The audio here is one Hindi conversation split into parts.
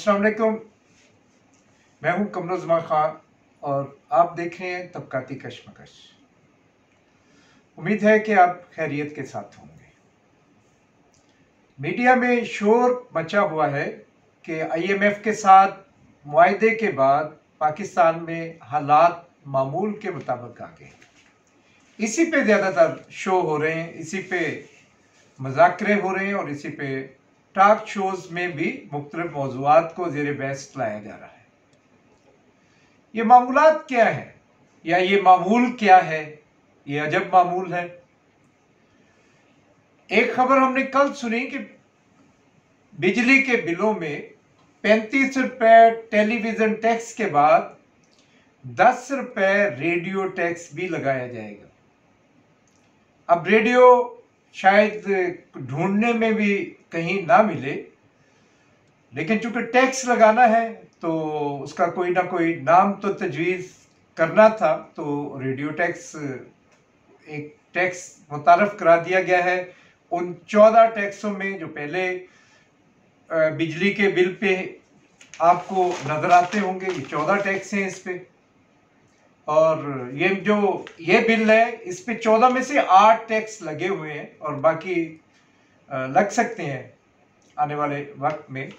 अस्सलाम वालेकुम। मैं हूं कमरुज़्ज़मान खान और आप देख रहे हैं तबकाती कशमकश। उम्मीद है कि आप खैरियत के साथ होंगे। मीडिया में शोर मचा हुआ है कि IMF के साथ मुआहदे के बाद पाकिस्तान में हालात मामूल के मुताबिक आ गए। इसी पे ज़्यादातर शो हो रहे हैं, इसी पे मुज़ाकरे हो रहे हैं और इसी पे टॉक शोज़ में भी मुख्तलिफ मौज़ूआत को ज़ेर बहस लाया जा रहा है। ये मामूलात क्या है या ये मामूल क्या है? ये अजब मामूल है। एक खबर हमने कल सुनी कि बिजली के बिलों में 35 रुपए टेलीविज़न टैक्स के बाद 10 रुपए रेडियो टैक्स भी लगाया जाएगा। अब रेडियो शायद ढूंढने में भी कहीं ना मिले, लेकिन चूंकि टैक्स लगाना है तो उसका कोई ना कोई नाम तो तजवीज़ करना था, तो रेडियो टैक्स एक टैक्स मुतारफ करा दिया गया है। उन 14 टैक्सों में जो पहले बिजली के बिल पे आपको नज़र आते होंगे, ये 14 टैक्स हैं इस पे। और ये जो ये बिल है, इस पे 14 में से 8 टैक्स लगे हुए हैं और बाकी लग सकते हैं आने वाले वक्त में।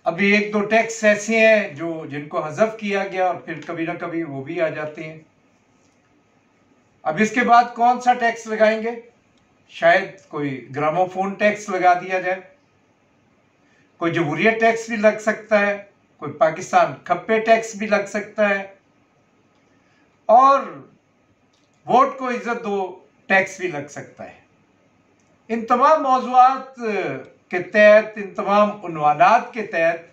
अभी 1-2 टैक्स ऐसे हैं जो जिनको हज़फ किया गया और फिर कभी ना कभी वो भी आ जाते हैं। अब इसके बाद कौन सा टैक्स लगाएंगे? शायद कोई ग्रामोफोन टैक्स लगा दिया जाए, कोई जमहूरियत टैक्स भी लग सकता है, कोई पाकिस्तान खप्पे टैक्स भी लग सकता है और वोट को इज्जत दो टैक्स भी लग सकता है। इन तमाम मौज़ूआत के तहत, इन तमाम उन्वानात के तहत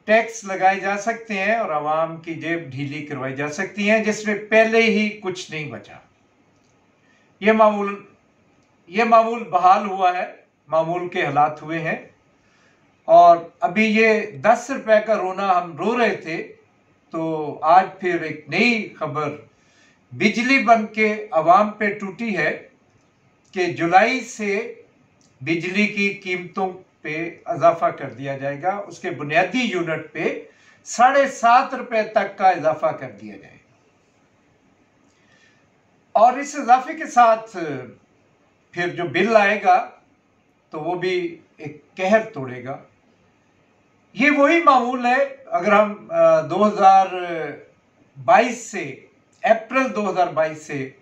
टैक्स लगाए जा सकते हैं और आवाम की जेब ढीली करवाई जा सकती हैं, जिसमें पहले ही कुछ नहीं बचा। ये मामूल बहाल हुआ है, मामूल के हालात हुए हैं। और अभी ये 10 रुपए का रोना हम रो रहे थे, तो आज फिर एक नई खबर बिजली बंद के अवाम पे टूटी है कि जुलाई से बिजली की कीमतों पे इजाफा कर दिया जाएगा। उसके बुनियादी यूनिट पे 7.5 रुपए तक का इजाफा कर दिया जाएगा और इस इजाफे के साथ फिर जो बिल आएगा तो वो भी एक कहर तोड़ेगा। ये वही मामूल है। अगर हम 2022 से अप्रैल 2022 से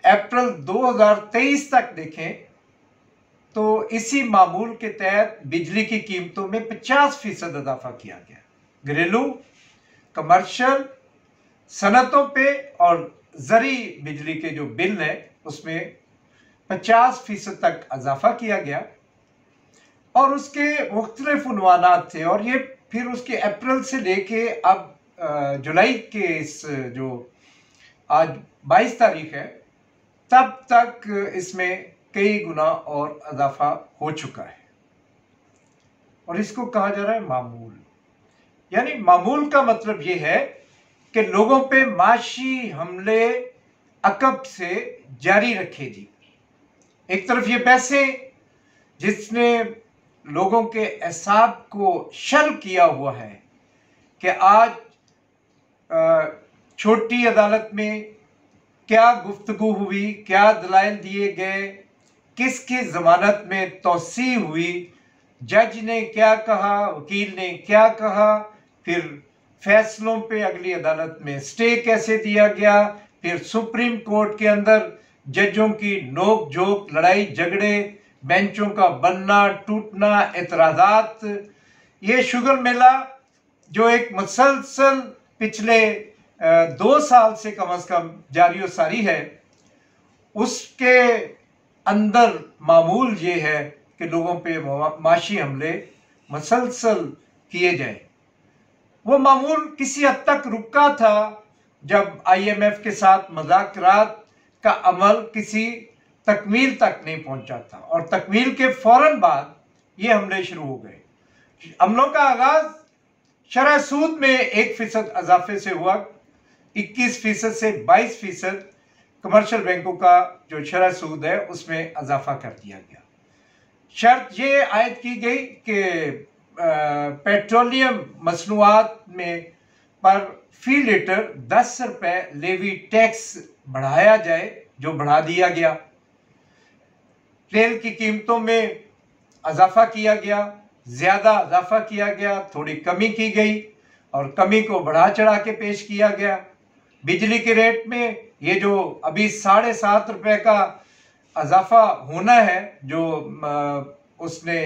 अप्रैल 2023 तक देखें तो इसी मामूल के तहत बिजली की कीमतों में 50% इजाफा किया गया। घरेलू, कमर्शियल, सनतों पे और ज़री बिजली के जो बिल है उसमें 50% तक इजाफा किया गया और उसके मुख्तलिफ उन्वानात थे। और ये फिर उसके अप्रैल से लेके अब जुलाई के इस जो आज 22 तारीख है तब तक इसमें कई गुना और इजाफा हो चुका है और इसको कहा जा रहा है मामूल। यानी मामूल का मतलब ये है कि लोगों पे माशी हमले अकब से जारी रखे जी। एक तरफ ये पैसे जिसने लोगों के एसाब को शल किया हुआ है कि आज छोटी अदालत में क्या गुफ्तगू हुई, क्या दलाइल दिए गए, किसकी जमानत में तौसी हुई, जज ने क्या कहा, वकील ने क्या कहा, फिर फैसलों पे अगली अदालत में स्टे कैसे दिया गया, फिर सुप्रीम कोर्ट के अंदर जजों की नोक झोंक, लड़ाई झगड़े, बेंचों का बनना टूटना, एतराज़ात, ये शुगर मेला जो एक मुसलसल पिछले 2 साल से कम अज कम जारी सारी है, उसके अंदर मामूल ये है कि लोगों पे माशी हमले मुसलसल किए जाए। वो मामूल किसी हद तक रुका था जब IMF के साथ मुज़ाकरात का अमल किसी तकमील तक नहीं पहुंचा था और तकमील के फौरन बाद ये हमले शुरू हो गए। हमलों का आगाज शरह सूद में 1% इजाफे से हुआ, 21% से 22% कमर्शियल बैंकों का जो शरह सूद है उसमें इजाफा कर दिया गया। शर्त ये आयद की गई कि पेट्रोलियम मसनूआत में पर फी लीटर 10 रुपए लेवी टैक्स बढ़ाया जाए, जो बढ़ा दिया गया। तेल की कीमतों में इजाफा किया गया, ज्यादा इजाफा किया गया, थोड़ी कमी की गई और कमी को बढ़ा चढ़ा के पेश किया गया। बिजली के रेट में ये जो अभी 7.5 रुपए का इजाफा होना है, जो उसने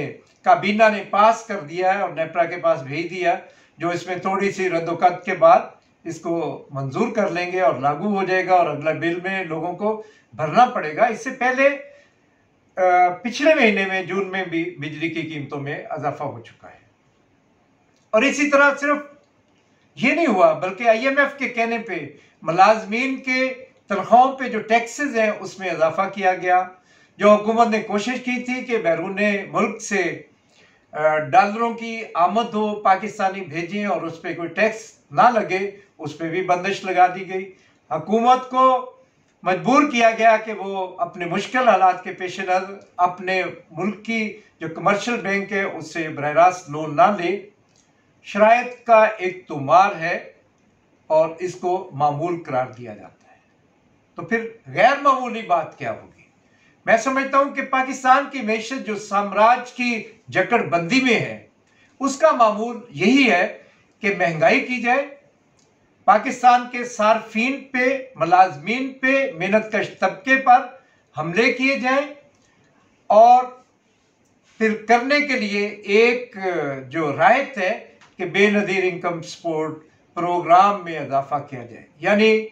काबीना ने पास कर दिया है और नेपरा के पास भेज दिया, जो इसमें थोड़ी सी रद्दोकत के बाद इसको मंजूर कर लेंगे और लागू हो जाएगा और अगला बिल में लोगों को भरना पड़ेगा। इससे पहले पिछले महीने में जून में भी बिजली की कीमतों में इजाफा हो चुका है। और इसी तरह सिर्फ ये नहीं हुआ, बल्कि IMF के कहने पे मुलाजमीन के तनख्वाहों पे जो टैक्सेस हैं उसमें इजाफा किया गया। जो हुकूमत ने कोशिश की थी कि बैरून मुल्क से डॉलरों की आमद हो, पाकिस्तानी भेजें और उस पर कोई टैक्स ना लगे, उस पर भी बंदिश लगा दी गई। हुकूमत को मजबूर किया गया कि वो अपने मुश्किल हालात के पेश नज़र अपने मुल्क की जो कमर्शियल बैंक है उससे बरह रास्त लोन ना ले। शरायत का एक तुमार है और इसको मामूल करार दिया जाता है। तो फिर गैर मामूली बात क्या होगी? मैं समझता हूं कि पाकिस्तान की मैशत जो साम्राज्य की जकड़बंदी में है, उसका मामूल यही है कि महंगाई की जाए, पाकिस्तान के सार्फिन पे, मुलाजमीन पे, मेहनतकश तबके पर हमले किए जाएं और फिर करने के लिए एक जो रायत है कि बेनजीर इनकम सपोर्ट प्रोग्राम में इजाफा किया जाए, यानी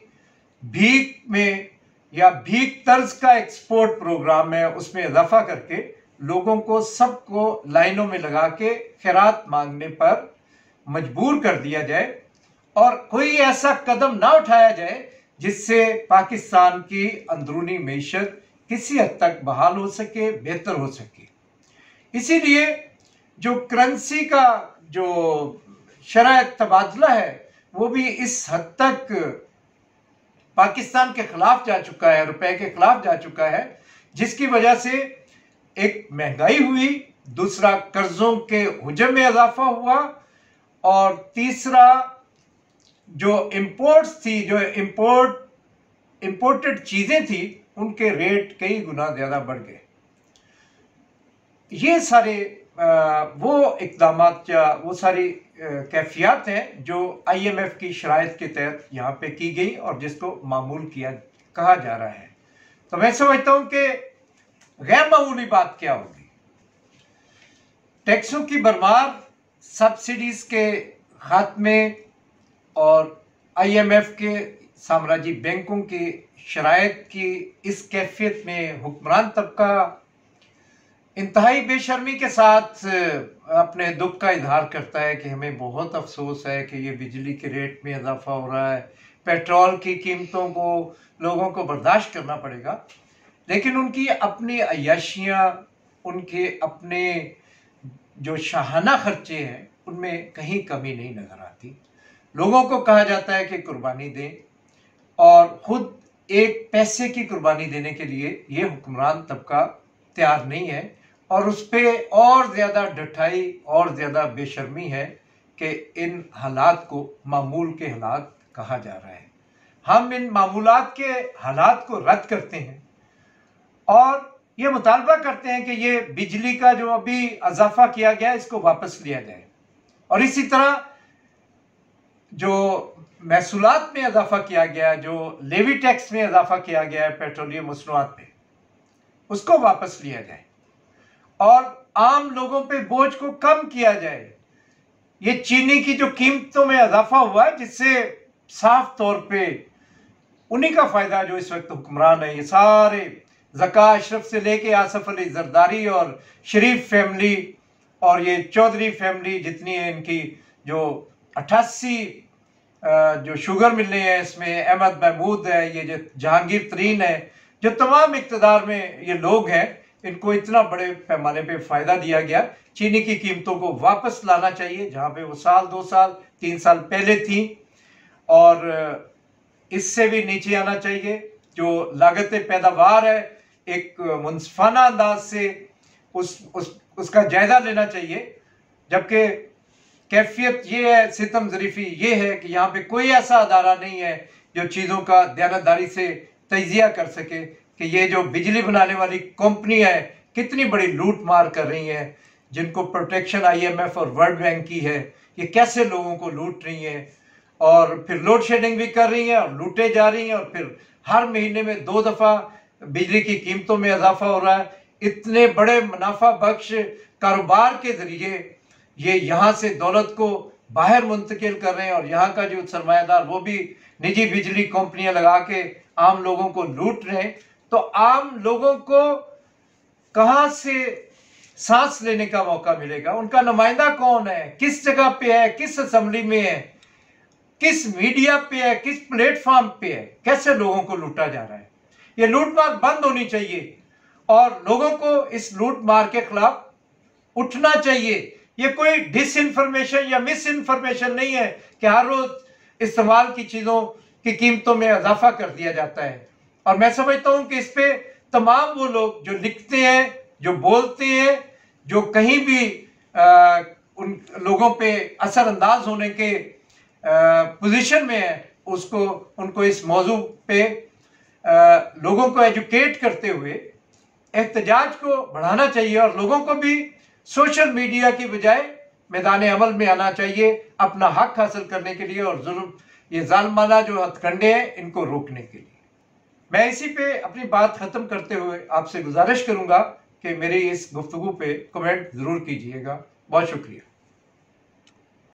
भीख में या भीख तर्ज का एक्सपोर्ट प्रोग्राम है, उसमें इजाफा करके लोगों को सबको लाइनों में लगा के खैरात मांगने पर मजबूर कर दिया जाए और कोई ऐसा कदम ना उठाया जाए जिससे पाकिस्तान की अंदरूनी मैशत किसी हद तक बहाल हो सके, बेहतर हो सके। इसीलिए जो करेंसी का जो शरह तबादला है वो भी इस हद तक पाकिस्तान के खिलाफ जा चुका है, रुपए के खिलाफ जा चुका है, जिसकी वजह से एक महंगाई हुई, दूसरा कर्जों के हुजम में इजाफा हुआ और तीसरा जो इंपोर्ट्स थी, जो इंपोर्टेड चीजें थी, उनके रेट कई गुना ज्यादा बढ़ गए। ये सारे वो इक़दामात या वो सारी कैफियत हैं जो IMF की शराइत के तहत यहाँ पे की गई और जिसको मामूल किया कहा जा रहा है। तो मैं समझता हूँ कि गैर मामूली बात क्या होगी? टैक्सों की भरमार, सब्सिडीज के खात्मे और IMF के साम्राज्यी बैंकों की शराइत की इस कैफियत में हुक्मरान तबका इंतहाई बेशर्मी के साथ अपने दुख का इजहार करता है कि हमें बहुत अफसोस है कि ये बिजली के रेट में इजाफा हो रहा है, पेट्रोल की कीमतों को लोगों को बर्दाश्त करना पड़ेगा। लेकिन उनकी अपनी अय्याशियाँ, उनके अपने जो शाहाना खर्चे हैं, उनमें कहीं कमी नहीं नजर आती। लोगों को कहा जाता है कि कुर्बानी दें और खुद एक पैसे की कुर्बानी देने के लिए ये हुक्मरान तबका तैयार नहीं है और उस पर और ज़्यादा डठाई और ज़्यादा बेशर्मी है कि इन हालात को मामूल के हालात कहा जा रहा है। हम इन मामूलात के हालात को रद्द करते हैं और ये मुतालबा करते हैं कि ये बिजली का जो अभी इजाफा किया गया इसको वापस लिया जाए और इसी तरह जो महसूलात में इजाफा किया गया, जो लेवी टैक्स में इजाफा किया गया है पेट्रोलियम मसनूआत पे, उसको वापस लिया जाए और आम लोगों पे बोझ को कम किया जाए। ये चीनी की जो कीमतों में इजाफा हुआ है, जिससे साफ तौर पे उन्हीं का फायदा जो इस वक्त हुक्मरान है, ये सारे ज़का अशरफ से लेके आसफ अली जरदारी और शरीफ फैमिली और ये चौधरी फैमिली जितनी है, इनकी जो 88 जो शुगर मिलने हैं, इसमें अहमद महमूद है, ये जो जहांगीर तरीन है, जो तमाम इक़्तिदार में ये लोग हैं, इनको इतना बड़े पैमाने पे फ़ायदा दिया गया। चीनी की कीमतों को वापस लाना चाहिए जहाँ पे वो साल 2 साल 3 साल पहले थी और इससे भी नीचे आना चाहिए। जो लागत पैदावार है एक मुनसफाना अंदाज से उसका जायजा लेना चाहिए। जबकि कैफियत ये है, सितम ज़रीफ़ी ये है कि यहाँ पे कोई ऐसा अदारा नहीं है जो चीज़ों का दयानतदारी से तजिया कर सके कि ये जो बिजली बनाने वाली कंपनी है कितनी बड़ी लूट मार कर रही है, जिनको प्रोटेक्शन IMF और वर्ल्ड बैंक की है, ये कैसे लोगों को लूट रही है और फिर लोड शेडिंग भी कर रही है और लूटे जा रही हैं और फिर हर महीने में 2 दफ़ा बिजली की कीमतों में इजाफा हो रहा है। इतने बड़े मुनाफा बख्श कारोबार के जरिए ये यहाँ से दौलत को बाहर मुंतकिल कर रहे हैं और यहाँ का जो सरमायादार वो भी निजी बिजली कंपनियां लगा के आम लोगों को लूट रहे हैं। तो आम लोगों को कहाँ से सांस लेने का मौका मिलेगा? उनका नुमाइंदा कौन है, किस जगह पे है, किस असेंबली में है, किस मीडिया पे है, किस प्लेटफॉर्म पे है? कैसे लोगों को लूटा जा रहा है? ये लूटमार बंद होनी चाहिए और लोगों को इस लूटमार के खिलाफ उठना चाहिए। ये कोई डिसइंफॉर्मेशन या मिस इन्फॉर्मेशन नहीं है कि हर रोज इस्तेमाल की चीजों की कीमतों में इजाफा कर दिया जाता है। और मैं समझता हूं कि इस पे तमाम वो लोग जो लिखते हैं, जो बोलते हैं, जो कहीं भी उन लोगों पे असरअंदाज होने के पोजीशन में है, उनको इस मौजू पे लोगों को एजुकेट करते हुए एहतजाज को बढ़ाना चाहिए और लोगों को भी सोशल मीडिया की बजाय मैदान अमल में आना चाहिए अपना हक हासिल करने के लिए और जुल्म, ये जालिमाना जो हथकंडे हैं इनको रोकने के लिए। मैं इसी पे अपनी बात खत्म करते हुए आपसे गुजारिश करूंगा कि मेरी इस गुफ्तगू पे कमेंट जरूर कीजिएगा। बहुत शुक्रिया।